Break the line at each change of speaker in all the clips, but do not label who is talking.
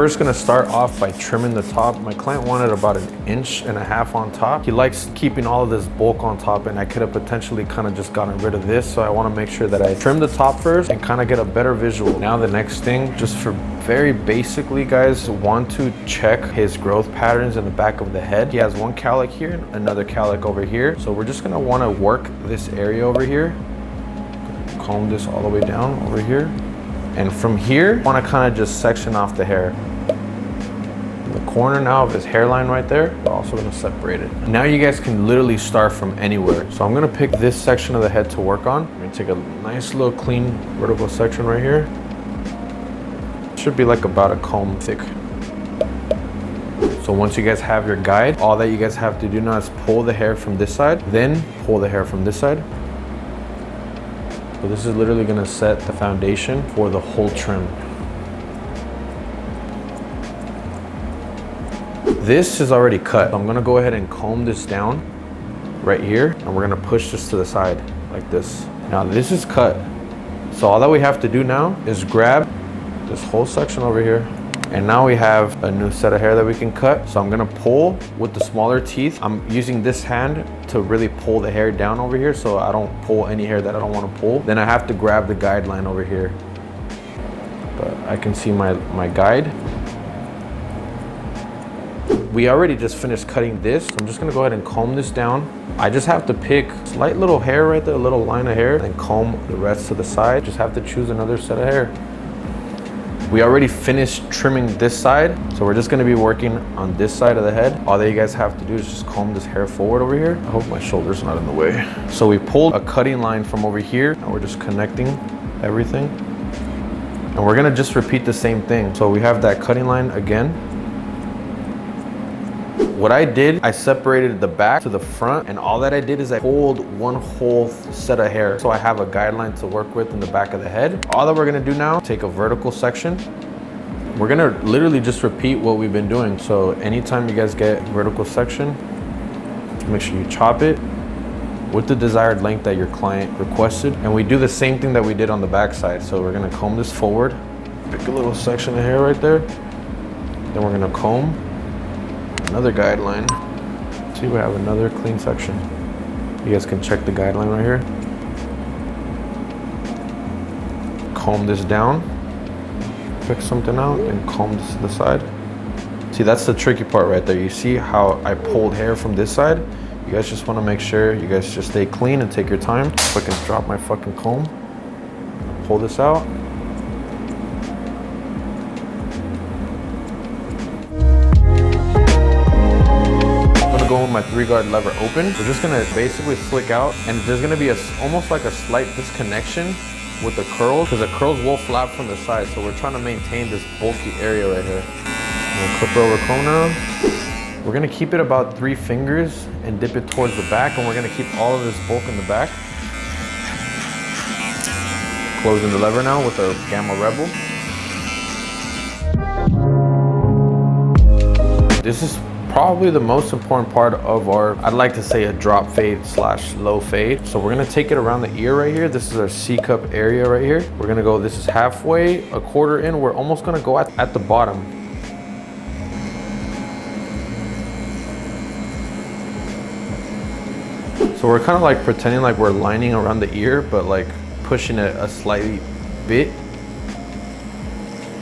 first gonna start off by trimming the top. My client wanted about 1.5 inches on top. He likes keeping all of this bulk on top, and I could have potentially kind of just gotten rid of this. So I wanna make sure that I trim the top first and kind of get a better visual. Now the next thing, just for very basically, guys, want to check his growth patterns in the back of the head. He has one cowlick here, another cowlick over here. So we're just gonna wanna work this area over here. Comb this all the way down over here. And from here, I want to kind of just section off the hair. In the corner now of his hairline right there, we're also going to separate it. Now you guys can literally start from anywhere. So I'm going to pick this section of the head to work on. I'm going to take a nice little clean vertical section right here. It should be like about a comb thick. So once you guys have your guide, all that you guys have to do now is pull the hair from this side, then pull the hair from this side. So this is literally gonna set the foundation for the whole trim. This is already cut. So I'm gonna go ahead and comb this down right here, and we're gonna push this to the side like this. Now this is cut. So all that we have to do now is grab this whole section over here, and now we have a new set of hair that we can cut. So I'm gonna pull with the smaller teeth. I'm using this hand to really pull the hair down over here so I don't pull any hair that I don't wanna pull. Then I have to grab the guideline over here. But I can see my guide. We already just finished cutting this. So I'm just gonna go ahead and comb this down. I just have to pick slight little hair right there, a little line of hair, and comb the rest to the side. Just have to choose another set of hair. We already finished trimming this side, so we're just gonna be working on this side of the head. All that you guys have to do is just comb this hair forward over here. I hope my shoulder's not in the way. So we pulled a cutting line from over here, and we're just connecting everything. And we're gonna just repeat the same thing. So we have that cutting line again. What I did, I separated the back to the front, and all that I did is I pulled one whole set of hair. So I have a guideline to work with in the back of the head. All that we're gonna do now, take a vertical section. We're gonna literally just repeat what we've been doing. So anytime you guys get vertical section, make sure you chop it with the desired length that your client requested. And we do the same thing that we did on the back side. So we're gonna comb this forward, pick a little section of hair right there. Then we're gonna comb another guideline. See, we have another clean section. You guys can check the guideline right here. Comb this down, pick something out, and comb this to the side. See, that's the tricky part right there. You see how I pulled hair from this side? You guys just want to make sure you guys just stay clean and take your time. If I can drop my fucking comb, pull this out. With my 3-guard lever open, we're just gonna basically flick out, and there's gonna be almost like a slight disconnection with the curls, because the curls will flap from the side. So we're trying to maintain this bulky area right here. I'm gonna clip it over comb now. We're gonna keep it about 3 fingers and dip it towards the back, and we're gonna keep all of this bulk in the back. Closing the lever now with our Gamma Rebel. This is probably the most important part of our, I'd like to say, a drop fade / low fade. So we're gonna take it around the ear right here. This is our C-cup area right here. We're gonna go, this is halfway, a quarter in. We're almost gonna go at the bottom. So we're kind of like pretending like we're lining around the ear, but like pushing it a slightly bit.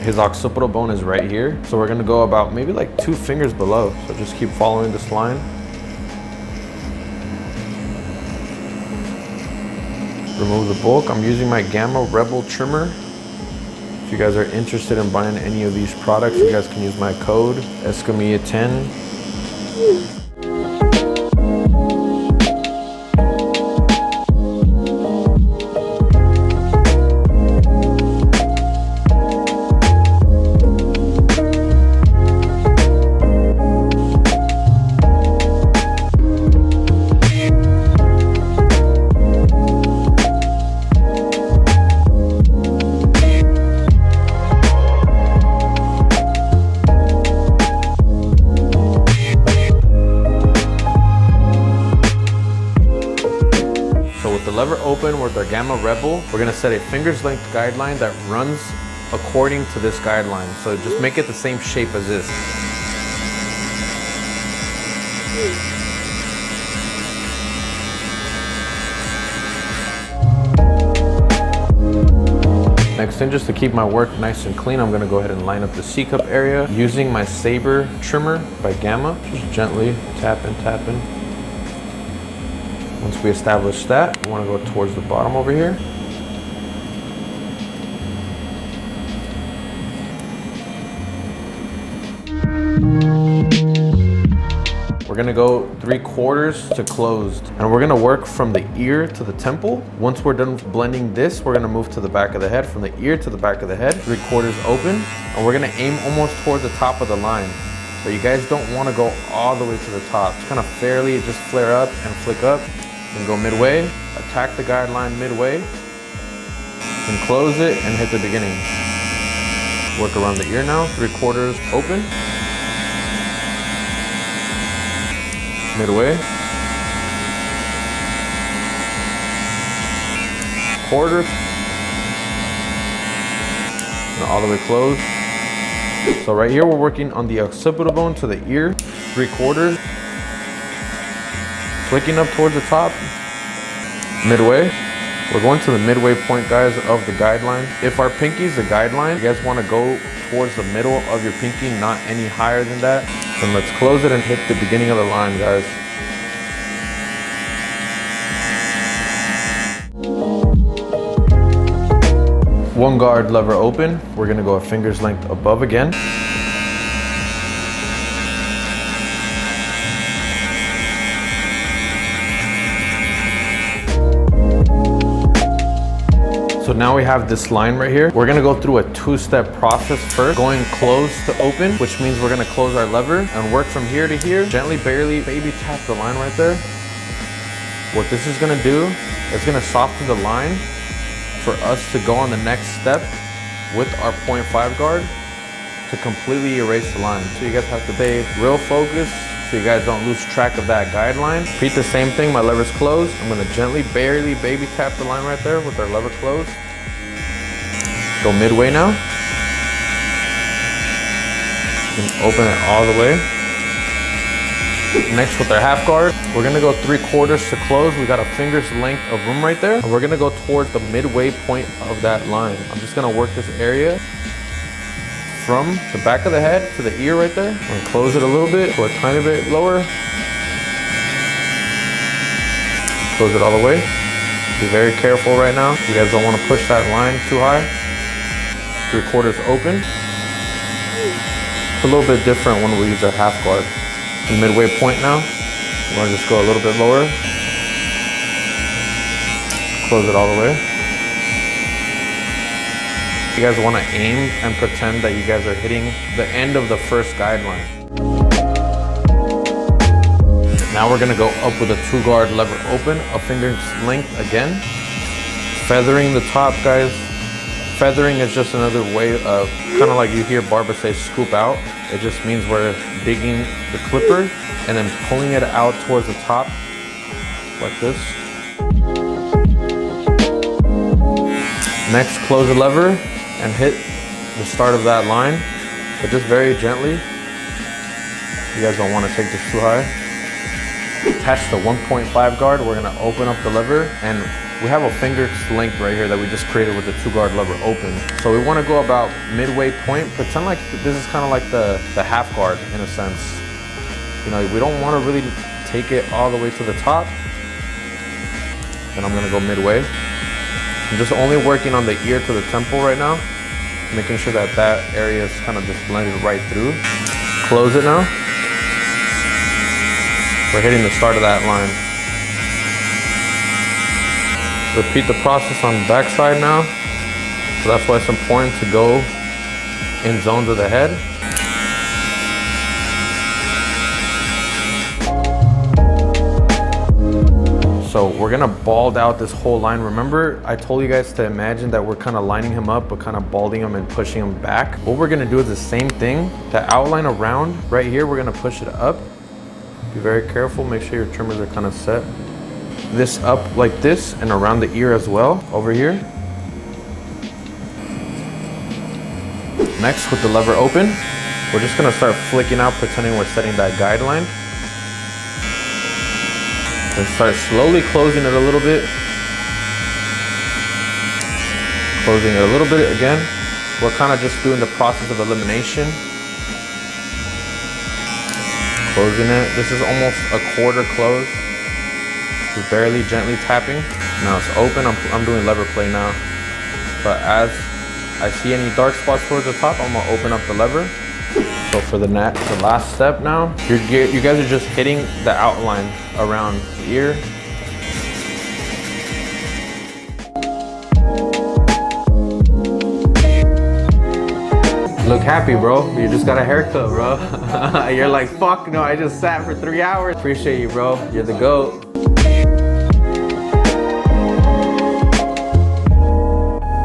His occipital bone is right here. So we're gonna go about maybe like 2 fingers below. So just keep following this line. Remove the bulk. I'm using my Gamma Rebel trimmer. If you guys are interested in buying any of these products, you guys can use my code, Escamilla 10. Lever open with our Gamma Rebel. We're gonna set a finger's length guideline that runs according to this guideline. So just make it the same shape as this. Next thing, just to keep my work nice and clean, I'm gonna go ahead and line up the C-cup area using my Saber trimmer by Gamma. Just gently tapping. Once we establish that, we wanna go towards the bottom over here. We're gonna go 3/4 to closed, and we're gonna work from the ear to the temple. Once we're done blending this, we're gonna move to the back of the head, from the ear to the back of the head, 3/4 open, and we're gonna aim almost toward the top of the line. But you guys don't wanna go all the way to the top. Just kind of fairly just flare up and flick up, and go midway, attack the guideline midway, and close it and hit the beginning. Work around the ear now, 3/4 open. Midway, quarter, and all the way closed. So right here we're working on the occipital bone to the ear, 3/4, flicking up towards the top, midway. We're going to the midway point, guys, of the guideline. If our pinky is the guideline, you guys want to go towards the middle of your pinky, not any higher than that. And let's close it and hit the beginning of the line, guys. One guard lever open. We're gonna go a finger's length above again. So now we have this line right here. We're gonna go through a 2-step process first, going close to open, which means we're gonna close our lever and work from here to here. Gently, barely, baby tap the line right there. What this is gonna do, it's gonna soften the line for us to go on the next step with our 0.5 guard to completely erase the line. So you guys have to stay real focused so you guys don't lose track of that guideline. Repeat the same thing, my lever's closed. I'm gonna gently, barely baby tap the line right there with our lever closed. Go midway now. And open it all the way. Next with our half guard, we're gonna go 3/4 to close. We got a finger's length of room right there. And we're gonna go towards the midway point of that line. I'm just gonna work this area from the back of the head to the ear right there. I'm gonna close it a little bit, go a tiny bit lower. Close it all the way. Be very careful right now. You guys don't wanna push that line too high. 3/4 open. It's a little bit different when we use our half guard. The midway point now. We're gonna just go a little bit lower. Close it all the way. You guys wanna aim and pretend that you guys are hitting the end of the first guideline. Now we're gonna go up with a 2-guard lever open, a finger's length again. Feathering the top, guys. Feathering is just another way of, kind of like you hear barbers say scoop out. It just means we're digging the clipper and then pulling it out towards the top like this. Next, close the lever and hit the start of that line, but just very gently. You guys don't want to take this too high. Attach the 1.5 guard. We're gonna open up the lever, and we have a finger's length right here that we just created with the 2-guard lever open. So we want to go about midway point. Pretend like this is kind of like the half guard in a sense. You know, we don't want to really take it all the way to the top. Then I'm going to go midway. I'm just only working on the ear to the temple right now, making sure that that area is kind of just blended right through. Close it now. We're hitting the start of that line. Repeat the process on the back side now. So that's why it's important to go in zones of the head. So we're gonna bald out this whole line. Remember, I told you guys to imagine that we're kind of lining him up, but kind of balding him and pushing him back. What we're gonna do is the same thing. The outline around right here, we're gonna push it up. Be very careful, make sure your trimmers are kind of set. This up like this and around the ear as well, over here. Next, with the lever open, we're just gonna start flicking out, pretending we're setting that guideline. And start slowly closing it a little bit. Closing it a little bit again. We're kind of just doing the process of elimination. Closing it. This is almost a quarter close. Just barely, gently tapping. Now it's open. I'm doing lever play now. But as I see any dark spots towards the top, I'm gonna open up the lever. So for the last step now, you guys are just hitting the outline around the ear. Look happy, bro. You just got a haircut, bro. You're like, fuck no, I just sat for 3 hours. Appreciate you, bro. You're the GOAT.